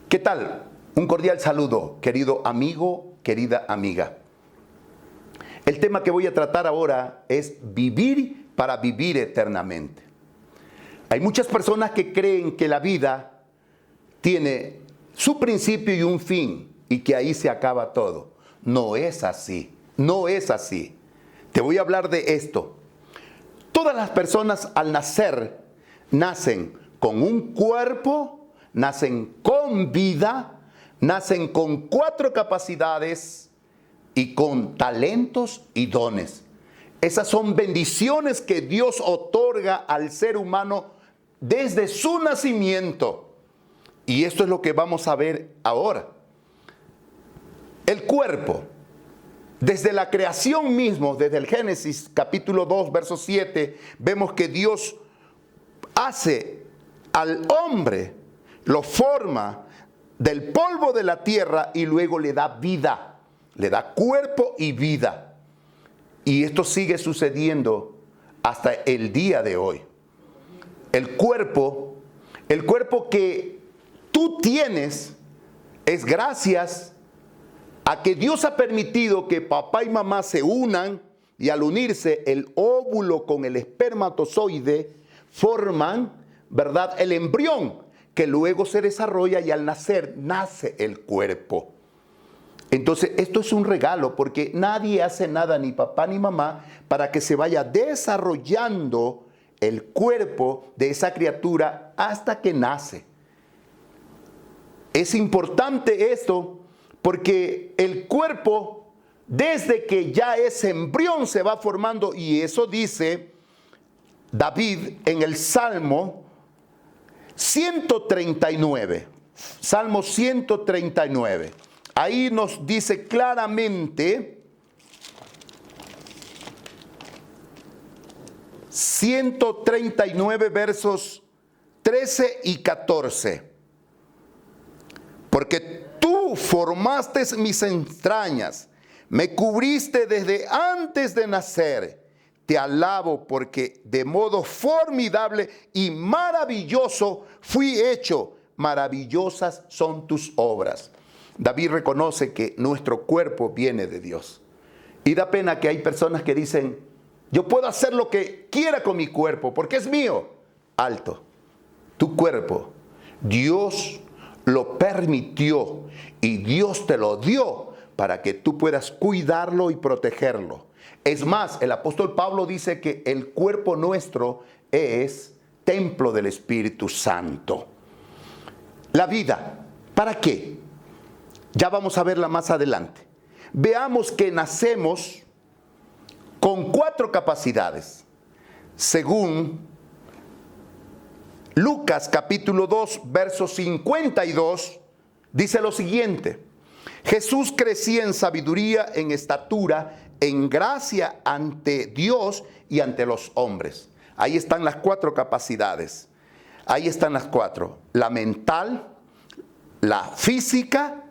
¿Qué tal? Un cordial saludo, querido amigo, querida amiga. El tema que voy a tratar ahora es vivir para vivir eternamente. Hay muchas personas que creen que la vida tiene su principio y un fin y que ahí se acaba todo. No es así, no es así. Te voy a hablar de esto. Todas las personas al nacer nacen con un cuerpo, nacen con vida, nacen con 4 capacidades y con talentos y dones. Esas son bendiciones que Dios otorga al ser humano desde su nacimiento. Y esto es lo que vamos a ver ahora. El cuerpo, desde la creación mismo, desde el Génesis capítulo 2, verso 7, vemos que Dios hace al hombre, lo forma del polvo de la tierra y luego le da vida, le da cuerpo y vida. Y esto sigue sucediendo hasta el día de hoy. El cuerpo que tú tienes es gracias a que Dios ha permitido que papá y mamá se unan y al unirse el óvulo con el espermatozoide forman, ¿verdad?, el embrión que luego se desarrolla y al nacer nace el cuerpo. Entonces esto es un regalo porque nadie hace nada, ni papá ni mamá, para que se vaya desarrollando el cuerpo de esa criatura hasta que nace. Es importante esto porque el cuerpo, desde que ya es embrión, se va formando, y eso dice David en el Salmo 139. Salmo 139. Ahí nos dice claramente, 139 versos 13 y 14. Porque tú formaste mis entrañas, me cubriste desde antes de nacer. Te alabo porque de modo formidable y maravilloso fui hecho. Maravillosas son tus obras. David reconoce que nuestro cuerpo viene de Dios. Y da pena que hay personas que dicen, yo puedo hacer lo que quiera con mi cuerpo porque es mío. Alto. Tu cuerpo, Dios lo permitió y Dios te lo dio para que tú puedas cuidarlo y protegerlo. Es más, el apóstol Pablo dice que el cuerpo nuestro es templo del Espíritu Santo. La vida, ¿para qué? Ya vamos a verla más adelante. Veamos que nacemos con 4 capacidades. Según Lucas capítulo 2, verso 52, dice lo siguiente: Jesús crecía en sabiduría, en estatura, en gracia ante Dios y ante los hombres. Ahí están las 4 capacidades. Ahí están las 4. La mental, la física,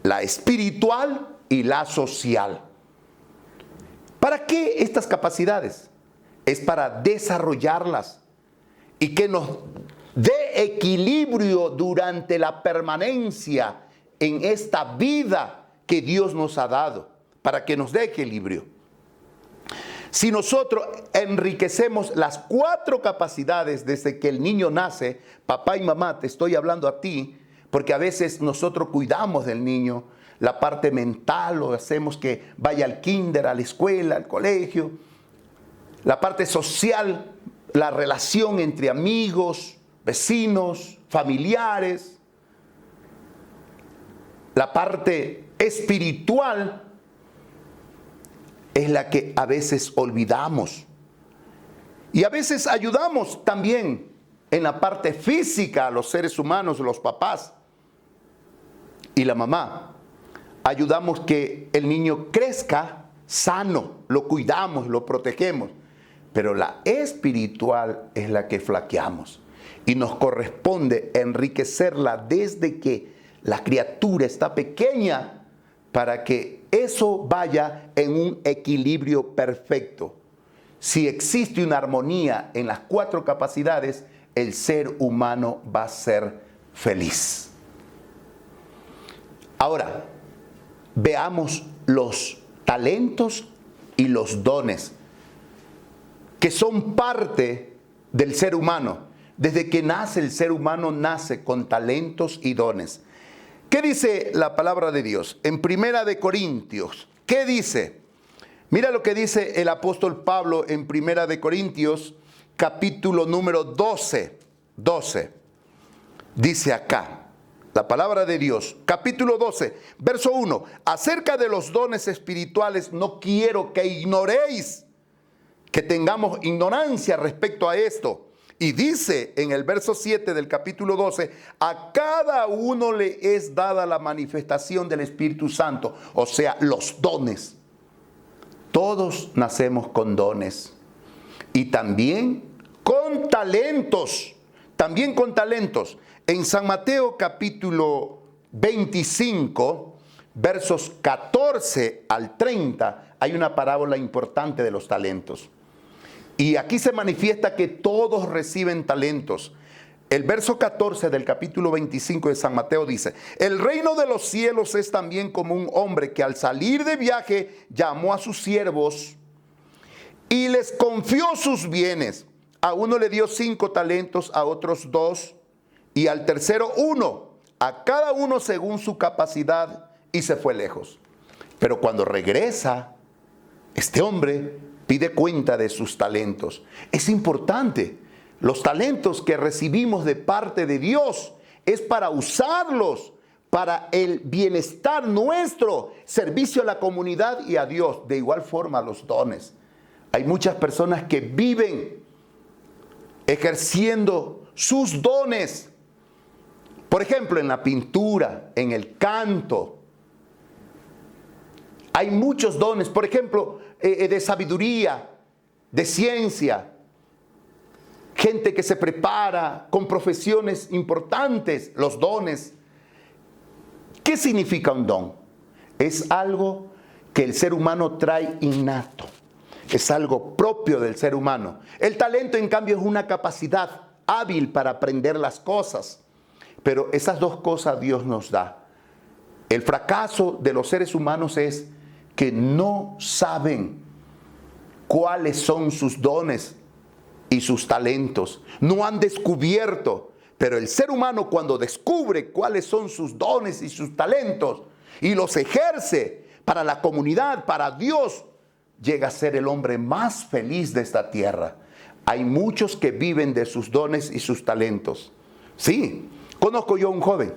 la espiritual y la social. ¿Para qué estas capacidades? Es para desarrollarlas y que nos dé equilibrio durante la permanencia en esta vida que Dios nos ha dado, para que nos dé equilibrio. Si nosotros enriquecemos las 4 capacidades desde que el niño nace, papá y mamá, te estoy hablando a ti, porque a veces nosotros cuidamos del niño, la parte mental, lo hacemos que vaya al kinder, a la escuela, al colegio, la parte social, la relación entre amigos, vecinos, familiares, la parte espiritual es la que a veces olvidamos. Y a veces ayudamos también en la parte física a los seres humanos, los papás y la mamá. Ayudamos que el niño crezca sano, lo cuidamos, lo protegemos. Pero la espiritual es la que flaqueamos. Y nos corresponde enriquecerla desde que la criatura está pequeña para que eso vaya en un equilibrio perfecto. Si existe una armonía en las 4 capacidades, el ser humano va a ser feliz. Ahora, veamos los talentos y los dones que son parte del ser humano. Desde que nace el ser humano nace con talentos y dones. ¿Qué dice la palabra de Dios? En Primera de Corintios, ¿qué dice? Mira lo que dice el apóstol Pablo en Primera de Corintios, capítulo número 12. Dice acá, la palabra de Dios, capítulo 12, verso 1. Acerca de los dones espirituales, no quiero que ignoréis, que tengamos ignorancia respecto a esto. Y dice en el verso 7 del capítulo 12, a cada uno le es dada la manifestación del Espíritu Santo, o sea, los dones. Todos nacemos con dones y también con talentos, En San Mateo capítulo 25, versos 14 al 30, hay una parábola importante de los talentos. Y aquí se manifiesta que todos reciben talentos. El verso 14 del capítulo 25 de San Mateo dice, el reino de los cielos es también como un hombre que al salir de viaje llamó a sus siervos y les confió sus bienes. A uno le dio 5 talentos, a otros 2 y al tercero 1, a cada uno según su capacidad, y se fue lejos. Pero cuando regresa, este hombre pide cuenta de sus talentos. Es importante. Los talentos que recibimos de parte de Dios es para usarlos para el bienestar nuestro, servicio a la comunidad y a Dios. De igual forma los dones. Hay muchas personas que viven ejerciendo sus dones. Por ejemplo, en la pintura, en el canto. Hay muchos dones, por ejemplo, de sabiduría, de ciencia. Gente que se prepara con profesiones importantes, los dones. ¿Qué significa un don? Es algo que el ser humano trae innato. Es algo propio del ser humano. El talento, en cambio, es una capacidad hábil para aprender las cosas. Pero esas dos cosas Dios nos da. El fracaso de los seres humanos es que no saben cuáles son sus dones y sus talentos. No han descubierto. Pero el ser humano, cuando descubre cuáles son sus dones y sus talentos y los ejerce para la comunidad, para Dios, llega a ser el hombre más feliz de esta tierra. Hay muchos que viven de sus dones y sus talentos. Sí, conozco yo a un joven,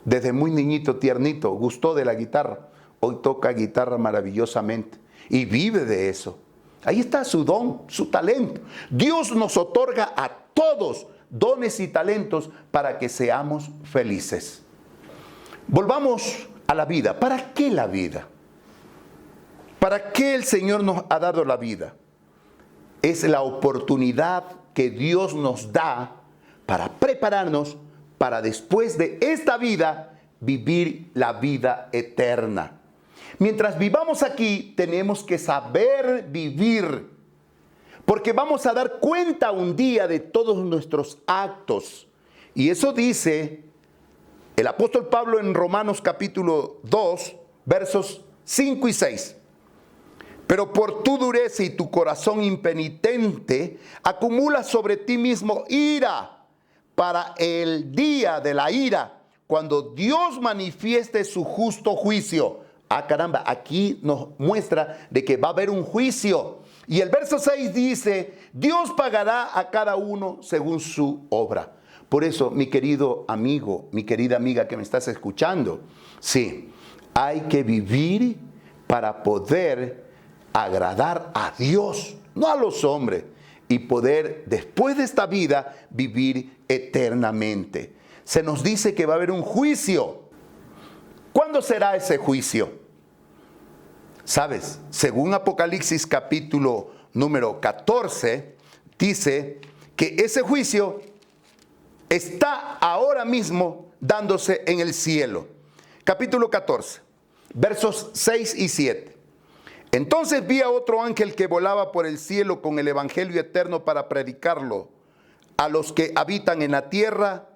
desde muy niñito, tiernito, gustó de la guitarra. Hoy toca guitarra maravillosamente y vive de eso. Ahí está su don, su talento. Dios nos otorga a todos dones y talentos para que seamos felices. Volvamos a la vida. ¿Para qué la vida? ¿Para qué el Señor nos ha dado la vida? Es la oportunidad que Dios nos da para prepararnos para después de esta vida vivir la vida eterna. Mientras vivamos aquí, tenemos que saber vivir, porque vamos a dar cuenta un día de todos nuestros actos. Y eso dice el apóstol Pablo en Romanos capítulo 2, versos 5 y 6. Pero por tu dureza y tu corazón impenitente, acumulas sobre ti mismo ira para el día de la ira, cuando Dios manifieste su justo juicio. Ah, caramba, aquí nos muestra de que va a haber un juicio. Y el verso 6 dice, Dios pagará a cada uno según su obra. Por eso, mi querido amigo, mi querida amiga que me estás escuchando, sí, hay que vivir para poder agradar a Dios, no a los hombres, y poder después de esta vida vivir eternamente. Se nos dice que va a haber un juicio. ¿Cuándo será ese juicio? ¿Sabes? Según Apocalipsis capítulo número 14, dice que ese juicio está ahora mismo dándose en el cielo. Capítulo 14, versos 6 y 7. Entonces vi a otro ángel que volaba por el cielo con el evangelio eterno para predicarlo a los que habitan en la tierra,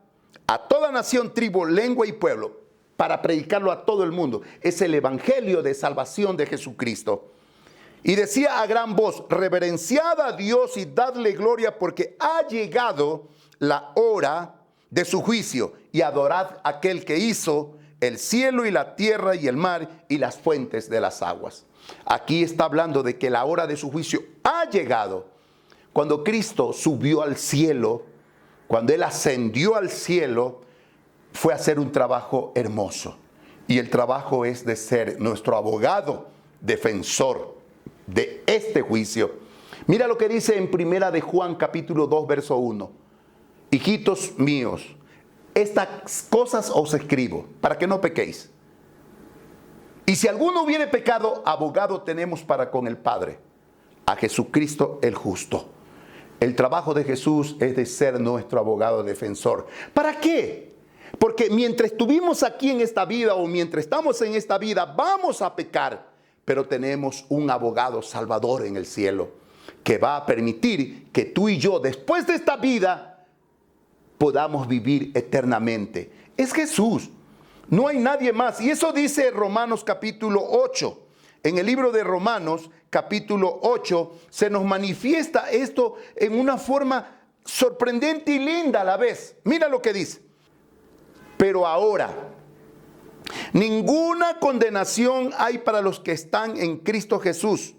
a toda nación, tribu, lengua y pueblo, para predicarlo a todo el mundo. Es el evangelio de salvación de Jesucristo. Y decía a gran voz, reverenciad a Dios y dadle gloria, porque ha llegado la hora de su juicio, y adorad a aquel que hizo el cielo y la tierra y el mar y las fuentes de las aguas. Aquí está hablando de que la hora de su juicio ha llegado. Cuando Cristo subió al cielo, cuando Él ascendió al cielo, fue a hacer un trabajo hermoso. Y el trabajo es de ser nuestro abogado, defensor de este juicio. Mira lo que dice en Primera de Juan capítulo 2 verso 1. Hijitos míos, estas cosas os escribo para que no pequéis. Y si alguno hubiere pecado, abogado tenemos para con el Padre, a Jesucristo el justo. El trabajo de Jesús es de ser nuestro abogado defensor. ¿Para qué? Porque mientras estuvimos aquí en esta vida o mientras estamos en esta vida, vamos a pecar. Pero tenemos un abogado salvador en el cielo que va a permitir que tú y yo, después de esta vida, podamos vivir eternamente. Es Jesús. No hay nadie más. Y eso dice Romanos capítulo 8. En el libro de Romanos capítulo 8 se nos manifiesta esto en una forma sorprendente y linda a la vez. Mira lo que dice. Pero ahora, ninguna condenación hay para los que están en Cristo Jesús,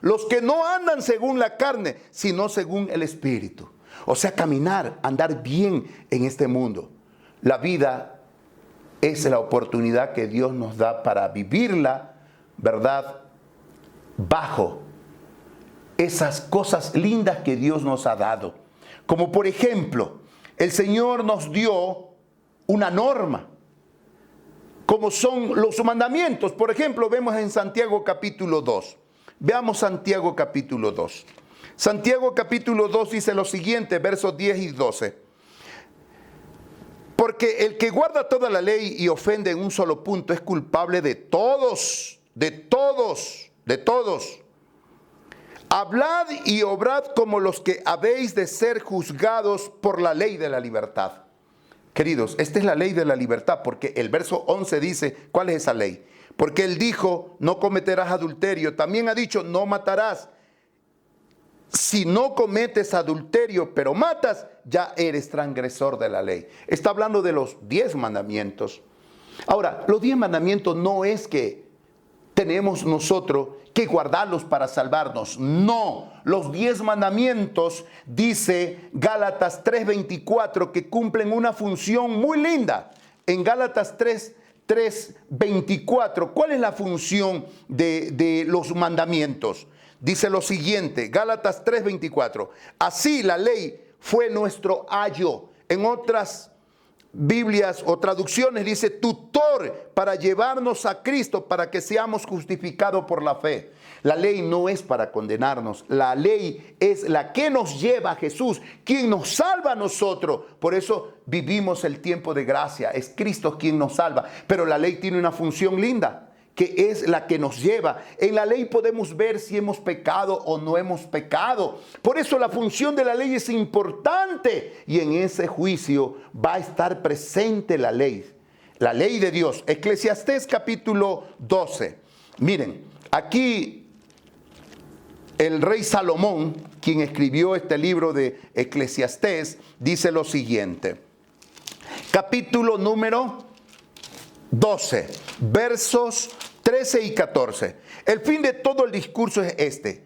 los que no andan según la carne, sino según el Espíritu. O sea, caminar, andar bien en este mundo. La vida es la oportunidad que Dios nos da para vivirla, ¿verdad? Bajo esas cosas lindas que Dios nos ha dado. Como por ejemplo, el Señor nos dio una norma, como son los mandamientos. Por ejemplo, vemos en Santiago capítulo 2. Veamos Santiago capítulo 2. Santiago capítulo 2 dice lo siguiente, versos 10 y 12. Porque el que guarda toda la ley y ofende en un solo punto es culpable de todos, de todos, de todos. Hablad y obrad como los que habéis de ser juzgados por la ley de la libertad. Queridos, esta es la ley de la libertad, porque el verso 11 dice, ¿cuál es esa ley? Porque Él dijo, no cometerás adulterio. También ha dicho, no matarás. Si no cometes adulterio, pero matas, ya eres transgresor de la ley. Está hablando de los 10 mandamientos. Ahora, los 10 mandamientos no es que tenemos nosotros que guardarlos para salvarnos. No, los 10 mandamientos, dice Gálatas 3:24, que cumplen una función muy linda. En Gálatas 3:24, ¿cuál es la función de los mandamientos? Dice lo siguiente, Gálatas 3:24. Así la ley fue nuestro ayo. En otras Biblias o traducciones dice tutor para llevarnos a Cristo, para que seamos justificados por la fe. La ley no es para condenarnos. La ley es la que nos lleva a Jesús, quien nos salva a nosotros. Por eso vivimos el tiempo de gracia. Es Cristo quien nos salva. Pero la ley tiene una función linda, que es la que nos lleva. En la ley podemos ver si hemos pecado o no hemos pecado. Por eso la función de la ley es importante. Y en ese juicio va a estar presente la ley de Dios. Eclesiastés capítulo 12. Miren, aquí el rey Salomón, quien escribió este libro de Eclesiastés, dice lo siguiente. Capítulo número 12, versos 13 y 14. El fin de todo el discurso es este: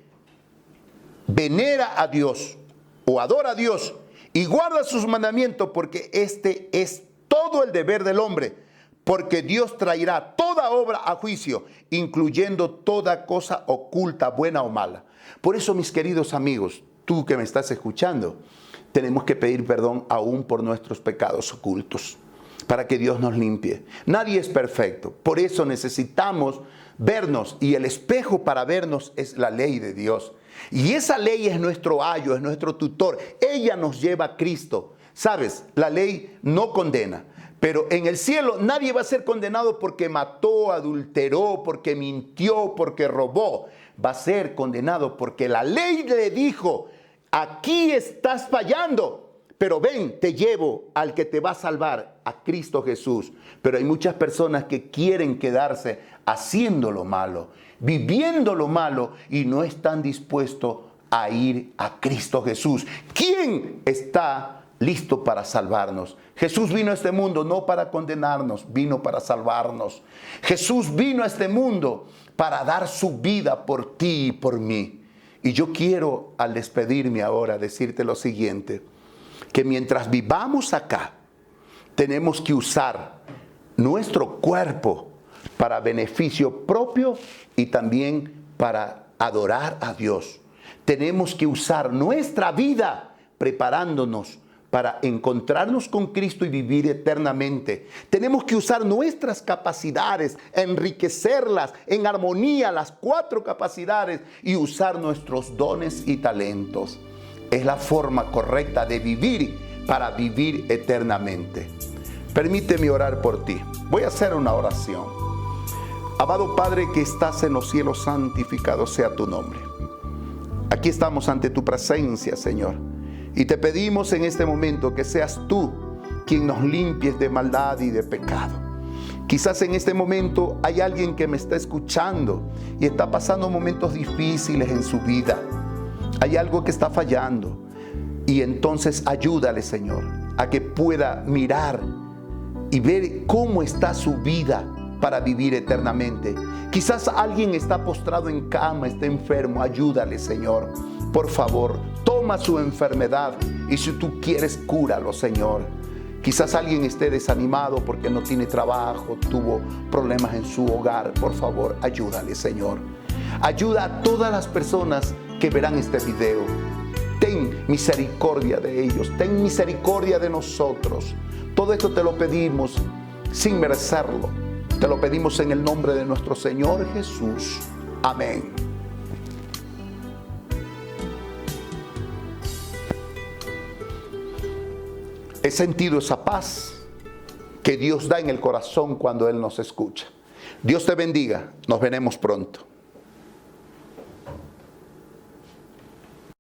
venera a Dios o adora a Dios y guarda sus mandamientos, porque este es todo el deber del hombre, porque Dios traerá toda obra a juicio, incluyendo toda cosa oculta, buena o mala. Por eso, mis queridos amigos, tú que me estás escuchando, tenemos que pedir perdón aún por nuestros pecados ocultos, para que Dios nos limpie. Nadie es perfecto. Por eso necesitamos vernos, y el espejo para vernos es la ley de Dios. Y esa ley es nuestro ayo, es nuestro tutor. Ella nos lleva a Cristo. ¿Sabes? La ley no condena. Pero en el cielo nadie va a ser condenado porque mató, adulteró, porque mintió, porque robó. Va a ser condenado porque la ley le dijo, aquí estás fallando. pero ven, te llevo al que te va a salvar, a Cristo Jesús. Pero hay muchas personas que quieren quedarse haciendo lo malo, viviendo lo malo, y no están dispuestos a ir a Cristo Jesús. ¿Quién está listo para salvarnos? Jesús vino a este mundo no para condenarnos, vino para salvarnos. Jesús vino a este mundo para dar su vida por ti y por mí. Y yo quiero, al despedirme ahora, decirte lo siguiente, que mientras vivamos acá, tenemos que usar nuestro cuerpo para beneficio propio y también para adorar a Dios. Tenemos que usar nuestra vida preparándonos para encontrarnos con Cristo y vivir eternamente. Tenemos que usar nuestras capacidades, enriquecerlas en armonía, las 4 capacidades, y usar nuestros dones y talentos. Es la forma correcta de vivir para vivir eternamente. Permíteme orar por ti. Voy a hacer una oración. Amado Padre que estás en los cielos, santificado sea tu nombre. Aquí estamos ante tu presencia, Señor. Y te pedimos en este momento que seas tú quien nos limpies de maldad y de pecado. Quizás en este momento hay alguien que me está escuchando y está pasando momentos difíciles en su vida. Hay algo que está fallando. Y entonces ayúdale, Señor, a que pueda mirar y ver cómo está su vida para vivir eternamente. Quizás alguien está postrado en cama, está enfermo. Ayúdale, Señor. Por favor, toma su enfermedad y si tú quieres, cúralo, Señor. Quizás alguien esté desanimado porque no tiene trabajo, tuvo problemas en su hogar. Por favor, ayúdale, Señor. Ayuda a todas las personas que verán este video. Ten misericordia de ellos, ten misericordia de nosotros. Todo esto te lo pedimos sin merecerlo. Te lo pedimos en el nombre de nuestro Señor Jesús. Amén. He sentido esa paz que Dios da en el corazón cuando Él nos escucha. Dios te bendiga. Nos veremos pronto.